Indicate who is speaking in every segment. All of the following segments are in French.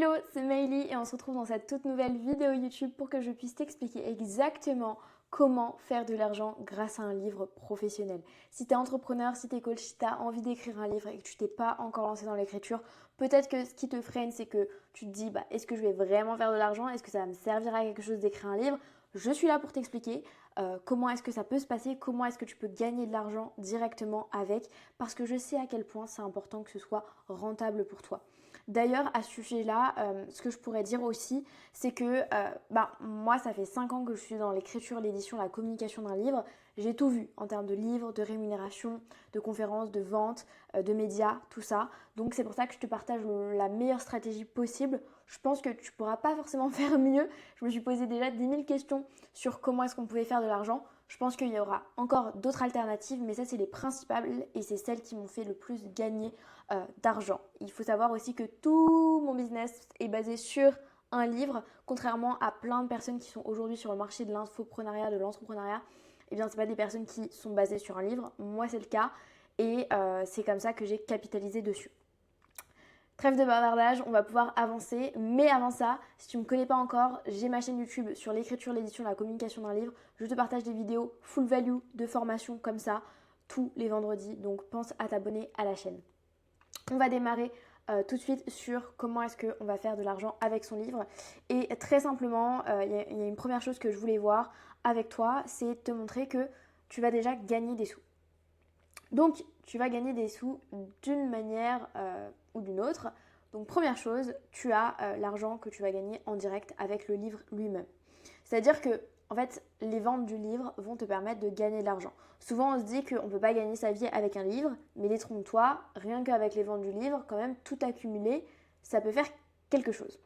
Speaker 1: Hello, c'est Maëlie et on se retrouve dans cette toute nouvelle vidéo YouTube pour que je puisse t'expliquer exactement comment faire de l'argent grâce à un livre professionnel. Si tu es entrepreneur, si tu es coach, si tu as envie d'écrire un livre et que tu t'es pas encore lancé dans l'écriture, peut-être que ce qui te freine, c'est que tu te dis est-ce que je vais vraiment faire de l'argent? Est-ce que ça va me servir à quelque chose d'écrire un livre? Je suis là pour t'expliquer comment est-ce que ça peut se passer, comment est-ce que tu peux gagner de l'argent directement avec, parce que je sais à quel point c'est important que ce soit rentable pour toi. D'ailleurs, à ce sujet-là, ce que je pourrais dire aussi, c'est que moi, ça fait 5 ans que je suis dans l'écriture, l'édition, la communication d'un livre. J'ai tout vu en termes de livres, de rémunération, de conférences, de ventes, de médias, tout ça. Donc c'est pour ça que je te partage la meilleure stratégie possible. Je pense que tu ne pourras pas forcément faire mieux. Je me suis posé déjà 10 000 questions sur comment est-ce qu'on pouvait faire de l'argent. Je pense qu'il y aura encore d'autres alternatives, mais ça, c'est les principales et c'est celles qui m'ont fait le plus gagner d'argent. Il faut savoir aussi que tout mon business est basé sur un livre, contrairement à plein de personnes qui sont aujourd'hui sur le marché de l'infoprenariat, de l'entrepreneuriat. Eh bien, ce pas des personnes qui sont basées sur un livre. Moi, c'est le cas et c'est comme ça que j'ai capitalisé dessus. Trêve de bavardage, on va pouvoir avancer. Mais avant ça, si tu ne me connais pas encore, j'ai ma chaîne YouTube sur l'écriture, l'édition, la communication d'un livre. Je te partage des vidéos full value de formation comme ça tous les vendredis. Donc pense à t'abonner à la chaîne. On va démarrer tout de suite sur comment est-ce qu'on va faire de l'argent avec son livre. Et très simplement, il y a une première chose que je voulais voir avec toi, c'est te montrer que tu vas déjà gagner des sous. Donc, tu vas gagner des sous d'une manière ou d'une autre. Donc, première chose, tu as l'argent que tu vas gagner en direct avec le livre lui-même. C'est-à-dire que, en fait, les ventes du livre vont te permettre de gagner de l'argent. Souvent, on se dit qu'on ne peut pas gagner sa vie avec un livre, mais détrompe-toi, rien qu'avec les ventes du livre, quand même, tout accumulé, ça peut faire quelque chose.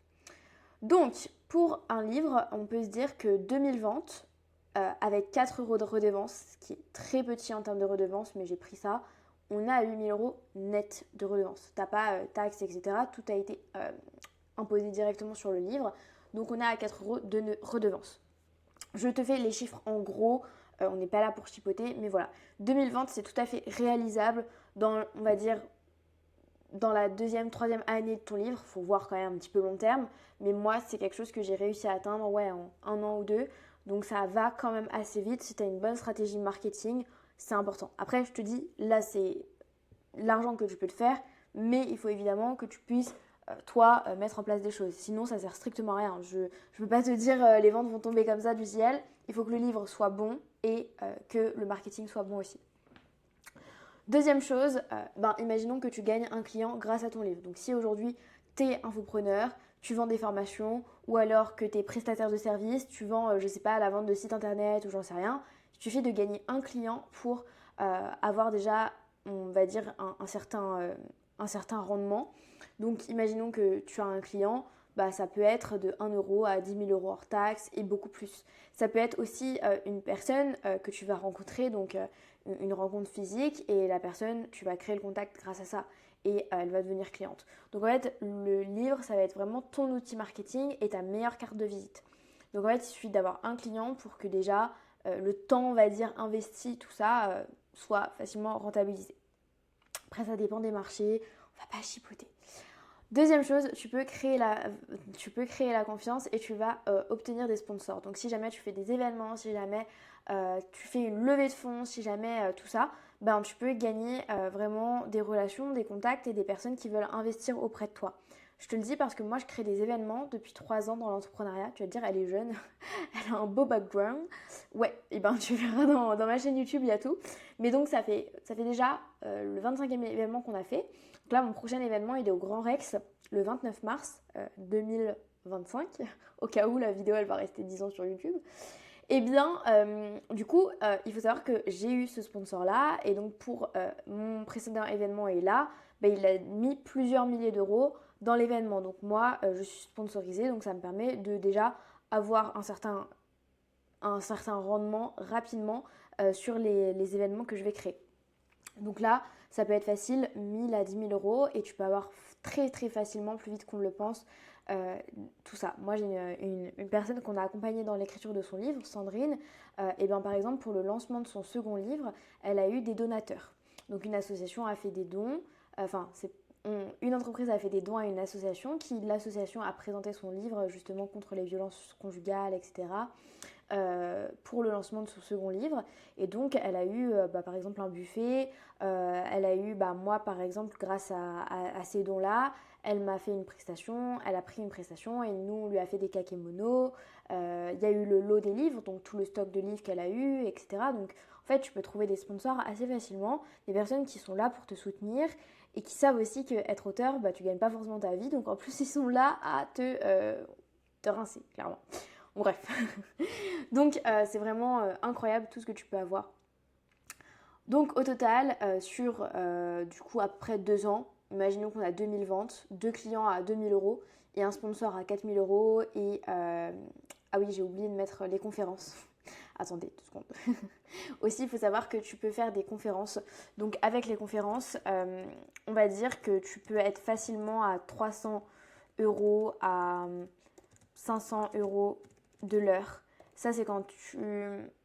Speaker 1: Donc, pour un livre, on peut se dire que 2000 ventes, avec 4 euros de redevance, ce qui est très petit en termes de redevance, mais j'ai pris ça, on a 8000 euros net de redevance. T'as pas taxes, etc. Tout a été imposé directement sur le livre. Donc on est à 4 euros de redevance. Je te fais les chiffres en gros, on n'est pas là pour chipoter, mais voilà. 2000 ventes, c'est tout à fait réalisable dans, on va dire, dans la deuxième, troisième année de ton livre. Il faut voir quand même un petit peu long terme, mais moi, c'est quelque chose que j'ai réussi à atteindre en 1 an ou 2. Donc ça va quand même assez vite. Si tu as une bonne stratégie marketing, c'est important. Après, je te dis, là, c'est l'argent que tu peux te faire, mais il faut évidemment que tu puisses toi mettre en place des choses. Sinon, ça sert strictement à rien. Je ne peux pas te dire les ventes vont tomber comme ça du ciel. Il faut que le livre soit bon et que le marketing soit bon aussi. Deuxième chose, imaginons que tu gagnes un client grâce à ton livre. Donc si aujourd'hui tu es infopreneur, tu vends des formations ou alors que tu es prestataire de services, tu vends, je sais pas, la vente de sites internet ou j'en sais rien, il suffit de gagner un client pour avoir déjà, on va dire, un certain rendement. Donc imaginons que tu as un client, ça peut être de 1 euro à 10 000 euros hors taxes et beaucoup plus. Ça peut être aussi une personne que tu vas rencontrer, donc une rencontre physique, et la personne, tu vas créer le contact grâce à ça et elle va devenir cliente. Donc en fait, le livre, ça va être vraiment ton outil marketing et ta meilleure carte de visite. Donc en fait, il suffit d'avoir un client pour que déjà le temps, on va dire, investi, tout ça, soit facilement rentabilisé. Après, ça dépend des marchés, on va pas chipoter. Deuxième chose, tu peux créer la confiance et tu vas obtenir des sponsors. Donc si jamais tu fais des événements, si jamais tu fais une levée de fonds, si jamais tout ça, tu peux gagner vraiment des relations, des contacts et des personnes qui veulent investir auprès de toi. Je te le dis parce que moi je crée des événements depuis 3 ans dans l'entrepreneuriat. Tu vas te dire, elle est jeune, elle a un beau background. Ouais, et tu verras dans ma chaîne YouTube, il y a tout. Mais donc ça fait déjà le 25e événement qu'on a fait. Donc là, mon prochain événement, il est au Grand Rex le 29 mars 2025, au cas où la vidéo, elle va rester 10 ans sur YouTube. Eh bien, du coup, il faut savoir que j'ai eu ce sponsor-là, et donc pour mon précédent événement est là, il a mis plusieurs milliers d'euros dans l'événement. Donc moi, je suis sponsorisée, donc ça me permet de déjà avoir un certain rendement rapidement sur les événements que je vais créer. Donc là, ça peut être facile, 1000 à 10 000 euros, et tu peux avoir très très facilement, plus vite qu'on ne le pense, tout ça. Moi, j'ai une personne qu'on a accompagnée dans l'écriture de son livre, Sandrine, et par exemple, pour le lancement de son second livre, elle a eu des donateurs. Donc une association a fait des dons, une entreprise a fait des dons à une association, l'association a présenté son livre justement contre les violences conjugales, etc. Pour le lancement de son second livre. Et donc, elle a eu, par exemple, un buffet. Elle a eu, moi, par exemple, grâce à ces dons-là, elle m'a fait une prestation, elle a pris une prestation et nous, on lui a fait des kakémonos. Il y a eu le lot des livres, donc tout le stock de livres qu'elle a eu, etc. Donc, en fait, tu peux trouver des sponsors assez facilement, des personnes qui sont là pour te soutenir et qui savent aussi qu'être auteur, tu gagnes pas forcément ta vie. Donc, en plus, ils sont là à te rincer, clairement. Bon, bref. Donc, c'est vraiment incroyable tout ce que tu peux avoir. Donc, au total, du coup, après 2 ans, imaginons qu'on a 2000 ventes, 2 clients à 2000 euros et un sponsor à 4000 euros. Et, ah oui, j'ai oublié de mettre les conférences. Attendez 2 secondes. Aussi, il faut savoir que tu peux faire des conférences. Donc, avec les conférences, on va dire que tu peux être facilement à 300 euros, à 500 euros de l'heure. Ça, c'est quand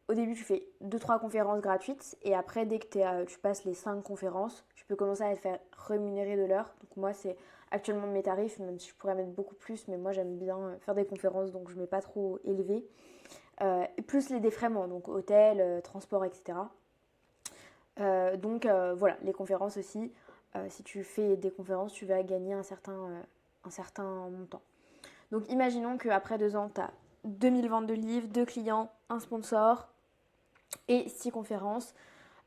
Speaker 1: au début, tu fais 2-3 conférences gratuites et après, dès que tu passes les 5 conférences, tu peux commencer à être faire rémunérer de l'heure. Donc moi, c'est actuellement mes tarifs, même si je pourrais mettre beaucoup plus, mais moi, j'aime bien faire des conférences, donc je ne mets pas trop élevé. Plus les défraiements, donc hôtel, transport, etc. Donc voilà, les conférences aussi. Si tu fais des conférences, tu vas gagner un certain montant. Donc imaginons qu'après 2 ans, tu as 2000 ventes de livres, 2 clients, un sponsor et 6 conférences.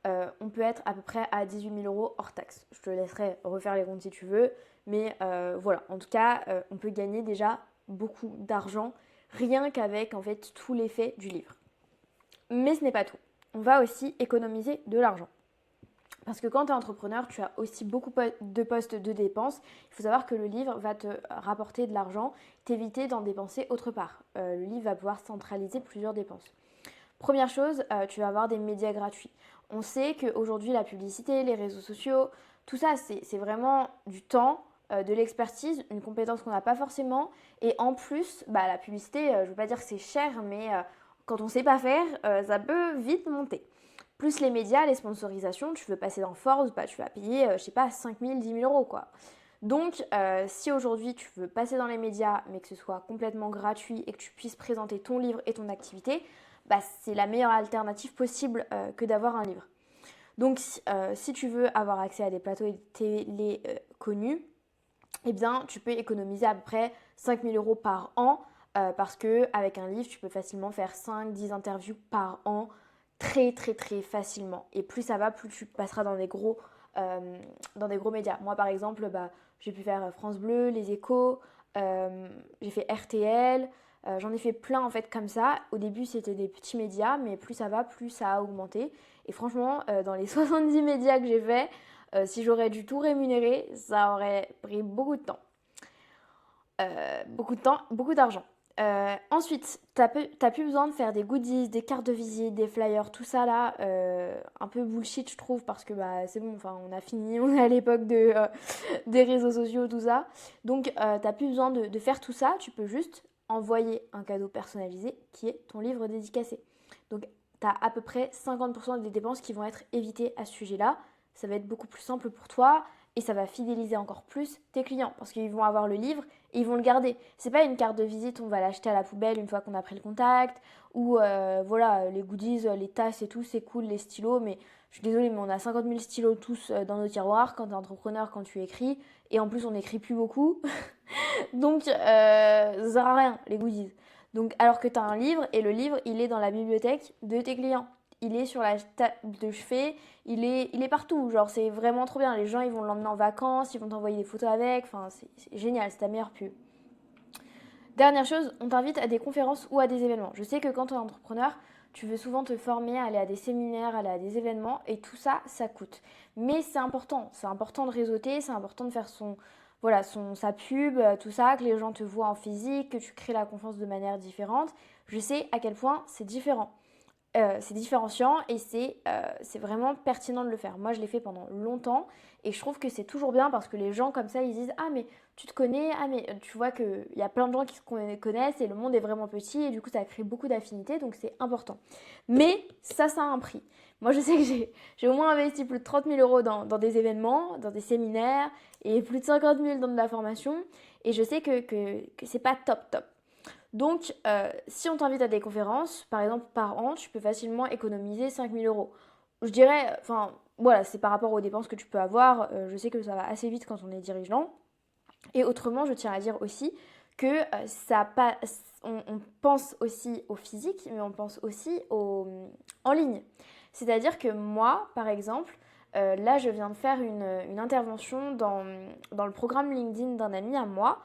Speaker 1: On peut être à peu près à 18 000 euros hors taxe. Je te laisserai refaire les comptes si tu veux. Mais voilà, en tout cas, on peut gagner déjà beaucoup d'argent rien qu'avec en fait tout l'effet du livre. Mais ce n'est pas tout. On va aussi économiser de l'argent. Parce que quand tu es entrepreneur, tu as aussi beaucoup de postes de dépenses. Il faut savoir que le livre va te rapporter de l'argent, t'éviter d'en dépenser autre part. Le livre va pouvoir centraliser plusieurs dépenses. Première chose, tu vas avoir des médias gratuits. On sait qu'aujourd'hui, la publicité, les réseaux sociaux, tout ça, c'est vraiment du temps, de l'expertise, une compétence qu'on n'a pas forcément. Et en plus, la publicité, je ne veux pas dire que c'est cher, mais quand on ne sait pas faire, ça peut vite monter. Plus les médias, les sponsorisations, tu veux passer dans Forbes, tu vas payer, 5 000, 10 000 euros, quoi. Donc, si aujourd'hui tu veux passer dans les médias, mais que ce soit complètement gratuit et que tu puisses présenter ton livre et ton activité, c'est la meilleure alternative possible que d'avoir un livre. Donc, si tu veux avoir accès à des plateaux de télé connus, eh bien, tu peux économiser à peu près 5 000 euros par an parce qu'avec un livre, tu peux facilement faire 5-10 interviews par an très, très, très facilement. Et plus ça va, plus tu passeras dans des gros médias. Moi, par exemple, j'ai pu faire France Bleu, Les Échos, j'ai fait RTL, j'en ai fait plein en fait comme ça. Au début, c'était des petits médias, mais plus ça va, plus ça a augmenté. Et franchement, dans les 70 médias que j'ai fait, si j'aurais dû tout rémunérer, ça aurait pris beaucoup de temps. Beaucoup d'argent. Ensuite, t'as plus besoin de faire des goodies, des cartes de visite, des flyers, tout ça là, un peu bullshit je trouve parce que c'est bon, enfin on a fini, on est à l'époque des réseaux sociaux, tout ça. Donc t'as plus besoin de faire tout ça, tu peux juste envoyer un cadeau personnalisé qui est ton livre dédicacé. Donc t'as à peu près 50% des dépenses qui vont être évitées à ce sujet-là. Ça va être beaucoup plus simple pour toi et ça va fidéliser encore plus tes clients parce qu'ils vont avoir le livre et ils vont le garder. C'est pas une carte de visite, on va l'acheter à la poubelle une fois qu'on a pris le contact ou voilà, les goodies, les tasses et tout, c'est cool, les stylos, mais je suis désolée, mais on a 50 000 stylos tous dans nos tiroirs quand tu es entrepreneur, quand tu écris et en plus on n'écrit plus beaucoup. Donc ça sert à rien les goodies. Donc alors que tu as un livre et le livre il est dans la bibliothèque de tes clients. Il est sur la table de chevet, il est partout. Genre, c'est vraiment trop bien. Les gens, ils vont l'emmener en vacances, ils vont t'envoyer des photos avec. Enfin, c'est génial, c'est ta meilleure pub. Dernière chose, on t'invite à des conférences ou à des événements. Je sais que quand tu es entrepreneur, tu veux souvent te former, aller à des séminaires, aller à des événements, et tout ça, ça coûte. Mais c'est important de réseauter, c'est important de faire sa pub, tout ça, que les gens te voient en physique, que tu crées la confiance de manière différente. Je sais à quel point c'est différent. C'est différenciant et c'est vraiment pertinent de le faire. Moi, je l'ai fait pendant longtemps et je trouve que c'est toujours bien parce que les gens comme ça, ils disent « Ah, mais tu te connais, ah mais tu vois qu'il y a plein de gens qui se connaissent et le monde est vraiment petit et du coup ça crée beaucoup d'affinités, donc c'est important. Mais ça a un prix. Moi je sais que j'ai au moins investi plus de 30 000 euros dans des événements, dans des séminaires et plus de 50 000 dans de la formation et je sais que c'est pas top. Donc, si on t'invite à des conférences, par exemple par an, tu peux facilement économiser 5 000 euros. Je dirais, enfin, voilà, c'est par rapport aux dépenses que tu peux avoir. Je sais que ça va assez vite quand on est dirigeant. Et autrement, je tiens à dire aussi que on pense aussi au physique, mais on pense aussi en ligne. C'est-à-dire que moi, par exemple, là, je viens de faire une intervention dans le programme LinkedIn d'un ami à moi.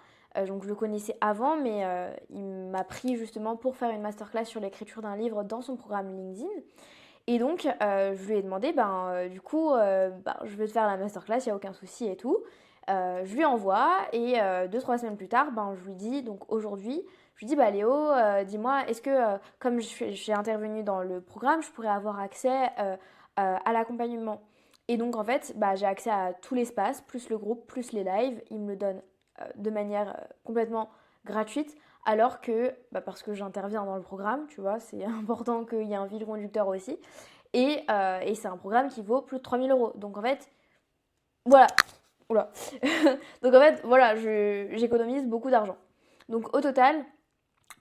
Speaker 1: Donc je le connaissais avant, mais il m'a pris justement pour faire une masterclass sur l'écriture d'un livre dans son programme LinkedIn. Et donc je lui ai demandé, du coup, je vais te faire la masterclass, il n'y a aucun souci et tout. Je lui envoie et 2-3 semaines plus tard, je lui dis, donc aujourd'hui, je lui dis, Léo, dis-moi, est-ce que comme j'ai intervenu dans le programme, je pourrais avoir accès à l'accompagnement. Et donc en fait, j'ai accès à tout l'espace, plus le groupe, plus les lives. Il me le donne de manière complètement gratuite, alors que, parce que j'interviens dans le programme, tu vois, c'est important qu'il y ait un fil conducteur aussi. Et c'est un programme qui vaut plus de 3 000 euros. Donc en fait, voilà. Oula. Donc en fait, voilà, j'économise beaucoup d'argent. Donc au total,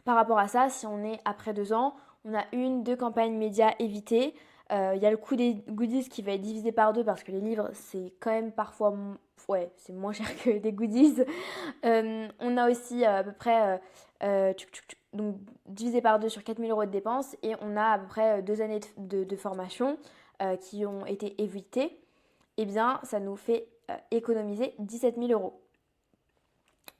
Speaker 1: par rapport à ça, si on est après 2 ans, on a 1-2 campagnes médias évitées. Il y a le coût des goodies qui va être divisé par 2 parce que les livres, c'est quand même parfois, ouais, c'est moins cher que des goodies. On a aussi à peu près, donc divisé par 2 sur 4 000 euros de dépenses et on a à peu près 2 années de formation qui ont été évitées. Eh bien, ça nous fait économiser 17 000 euros.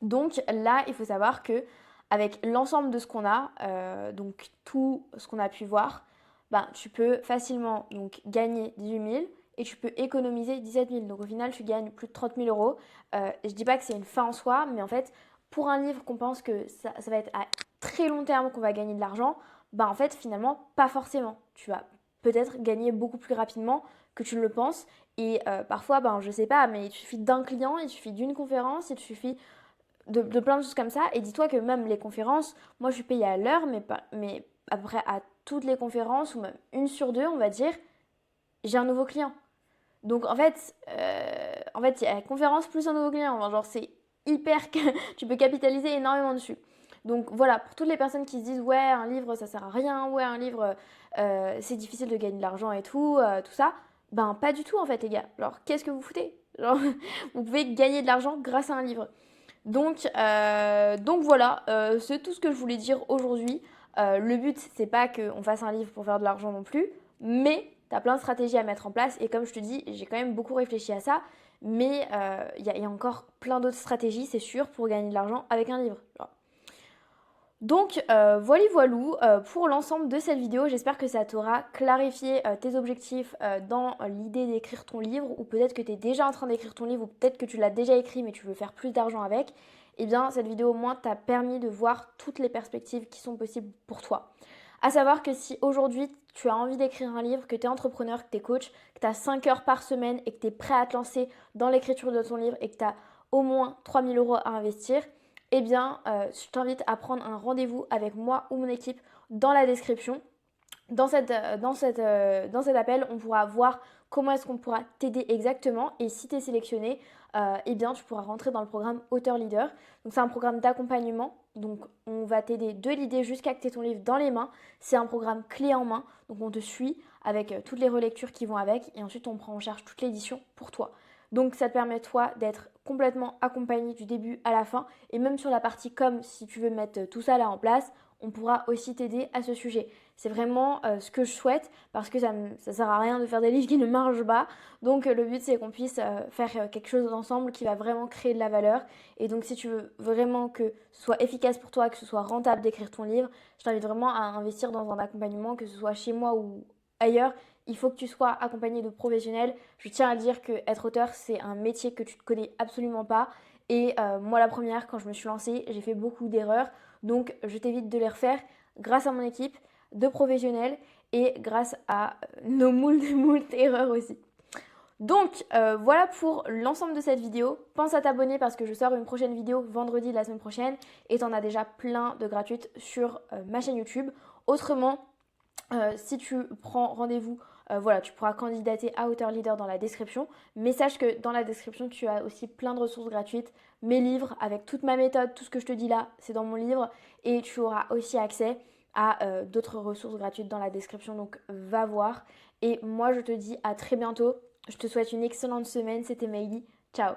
Speaker 1: Donc là, il faut savoir que avec l'ensemble de ce qu'on a, donc tout ce qu'on a pu voir, tu peux facilement donc gagner 18 000 et tu peux économiser 17 000. Donc au final, tu gagnes plus de 30 000 euros. Je dis pas que c'est une fin en soi, mais en fait, pour un livre qu'on pense que ça va être à très long terme qu'on va gagner de l'argent, en fait, finalement, pas forcément. Tu vas peut-être gagner beaucoup plus rapidement que tu ne le penses. Et parfois, je sais pas, mais il suffit d'un client, il suffit d'une conférence, il suffit de plein de choses comme ça. Et dis-toi que même les conférences, moi je suis payée à l'heure, mais à peu près à toutes les conférences, ou même 1 sur 2, on va dire, j'ai un nouveau client. Donc il y a la conférence plus un nouveau client. Enfin, genre c'est hyper, tu peux capitaliser énormément dessus. Donc voilà, pour toutes les personnes qui se disent ouais, un livre ça sert à rien, ouais, un livre c'est difficile de gagner de l'argent et tout, tout ça, pas du tout en fait les gars. Genre qu'est-ce que vous foutez? Genre vous pouvez gagner de l'argent grâce à un livre. Donc voilà, c'est tout ce que je voulais dire aujourd'hui. Le but, c'est pas qu'on fasse un livre pour faire de l'argent non plus, mais tu as plein de stratégies à mettre en place. Et comme je te dis, j'ai quand même beaucoup réfléchi à ça, mais il y a encore plein d'autres stratégies, c'est sûr, pour gagner de l'argent avec un livre. Donc voilou, pour l'ensemble de cette vidéo, j'espère que ça t'aura clarifié tes objectifs dans l'idée d'écrire ton livre, ou peut-être que tu es déjà en train d'écrire ton livre, ou peut-être que tu l'as déjà écrit mais tu veux faire plus d'argent avec. Eh bien cette vidéo au moins t'a permis de voir toutes les perspectives qui sont possibles pour toi. À savoir que si aujourd'hui tu as envie d'écrire un livre, que tu es entrepreneur, que tu es coach, que tu as 5 heures par semaine et que tu es prêt à te lancer dans l'écriture de ton livre et que tu as au moins 3 000 euros à investir, eh bien, je t'invite à prendre un rendez-vous avec moi ou mon équipe dans la description. Dans cet appel, on pourra voir comment est-ce qu'on pourra t'aider exactement. Et si tu es sélectionné, eh bien, tu pourras rentrer dans le programme Auteur Leader. Donc, c'est un programme d'accompagnement. Donc, on va t'aider de l'idée jusqu'à que tu aies ton livre dans les mains. C'est un programme clé en main. Donc, on te suit avec toutes les relectures qui vont avec. Et ensuite, on prend en charge toute l'édition pour toi. Donc, ça te permet, toi, d'être complètement accompagné du début à la fin. Et même sur la partie com, si tu veux mettre tout ça là en place, on pourra aussi t'aider à ce sujet. C'est vraiment ce que je souhaite parce que ça sert à rien de faire des livres qui ne marchent pas. Donc le but c'est qu'on puisse faire quelque chose ensemble qui va vraiment créer de la valeur. Et donc si tu veux vraiment que ce soit efficace pour toi, que ce soit rentable d'écrire ton livre, je t'invite vraiment à investir dans un accompagnement, que ce soit chez moi ou ailleurs. Il faut que tu sois accompagné de professionnels. Je tiens à dire que être auteur, c'est un métier que tu ne connais absolument pas. Et moi, la première, quand je me suis lancée, j'ai fait beaucoup d'erreurs. Donc, je t'évite de les refaire grâce à mon équipe de professionnels et grâce à nos moult erreurs aussi. Donc voilà pour l'ensemble de cette vidéo. Pense à t'abonner parce que je sors une prochaine vidéo vendredi de la semaine prochaine et tu en as déjà plein de gratuites sur ma chaîne YouTube. Autrement, si tu prends rendez-vous, voilà, tu pourras candidater à Author Leader dans la description. Mais sache que dans la description, tu as aussi plein de ressources gratuites. Mes livres avec toute ma méthode, tout ce que je te dis là, c'est dans mon livre. Et tu auras aussi accès à d'autres ressources gratuites dans la description. Donc va voir. Et moi, je te dis à très bientôt. Je te souhaite une excellente semaine. C'était Maëlie. Ciao.